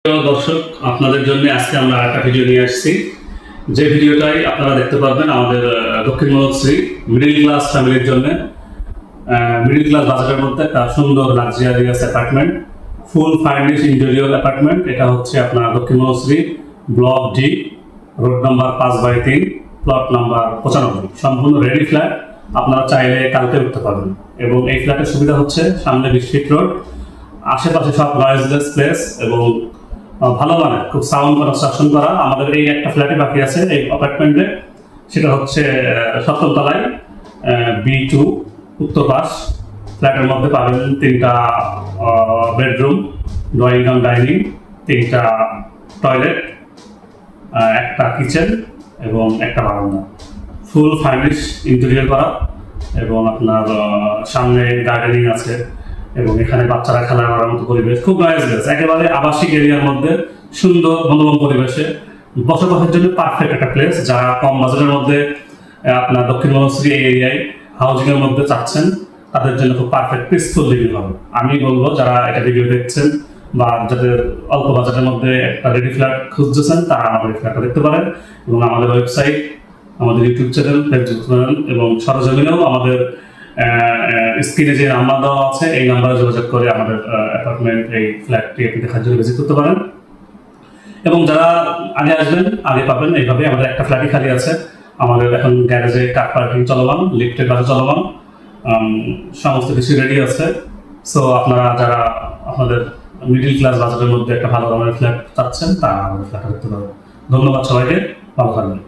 প্রিয় দর্শক, আপনাদের জন্য আজকে আমরা একটা ভিডিও নিয়ে আসছি। যে ভিডিওটাই আপনারা দেখতে পারবেন আমাদের দক্ষিণ মনোশ্রী মিডিল ক্লাস ফ্যামিলির জন্য, মিডিল ক্লাস বাজেটের মধ্যে একটা সুন্দর luxurious apartment, full furnished interior apartment. এটা হচ্ছে আপনার দক্ষিণ মনোশ্রী block D, road number 5/3, plot number 95। সম্পূর্ণ রেডি ফ্ল্যাট, আপনারা চাইলে কালকে উঠতে পারবেন। এবং এই ফ্ল্যাটের সুবিধা হচ্ছে সামনে ডিস্ট্রিক্ট রোড, আশেপাশে সব নয়েজলেস প্লেস এবং ভালো মানের খুব সাউন্ড কনস্ট্রাকশন করা। আমাদের এই একটা ফ্ল্যাটে বাকি আছে এই অ্যাপার্টমেন্টে, সেটা হচ্ছে 7ম তলায়, B2 উত্তর পাশ। ফ্ল্যাটের মধ্যে পাবেন 3টা বেডরুম, ড্রয়িং কাম ডাইনিং, 3টা টয়লেট, একটা কিচেন এবং একটা বারান্দা, ফুল ফার্নিশ ইন্টেরিয়র করা। এবং আপনার সামনে গার্ডেনিং আছে এবং এখানে বাচ্চারা খেলা করার মতো পরিবেশ, খুব নয়েজলেস, একেবারে আবাসিক এরিয়ার মধ্যে সুন্দর মনোরম পরিবেশে বসবাসের জন্য পারফেক্ট একটা প্লেস। যারা কম বাজেটের মধ্যে আপনার দক্ষিণ মনোশ্রী এরিয়ায় হাউজিং এর মধ্যে চাচ্ছেন, তাদের জন্য খুব পারফেক্ট পিসফুল লিভিং হবে। আমি বলবো যারা এটা ভিডিও দেখছেন বা যাদের অল্প বাজেটের মধ্যে একটা রেডি ফ্ল্যাট খুঁজছেন, তারা আমাদের ফ্ল্যাটটা দেখতে পারেন। এবং আমাদের ওয়েবসাইট, আমাদের ইউটিউব চ্যানেল, ফেসবুক চ্যানেল এবং সরজমিনেও আমাদের স্ক্রিনে যে নাম্বার দেওয়া আছে, এই নাম্বারে যোগাযোগ করে আমাদের অ্যাপার্টমেন্ট, এই ফ্ল্যাটটি আপনি দেখার জন্য ভিজিট করতে পারেন। এবং যারা আগে আসবেন আগে পাবেন। এইভাবে আমাদের একটা ফ্ল্যাটই খালি আছে। আমাদের এখন গ্যারেজে কার পার্কিং চলমান, লিফটের কাজ চলমান, সমস্ত কিছু রেডি আছে। সো আপনারা যারা আপনাদের মিডিল ক্লাস বাজেটের মধ্যে একটা ভালো দামের ফ্ল্যাট চাচ্ছেন, তারা আমাদের ফ্ল্যাটটা দেখতে পাবেন। ধন্যবাদ সবাইকে, ভালো থাকবেন।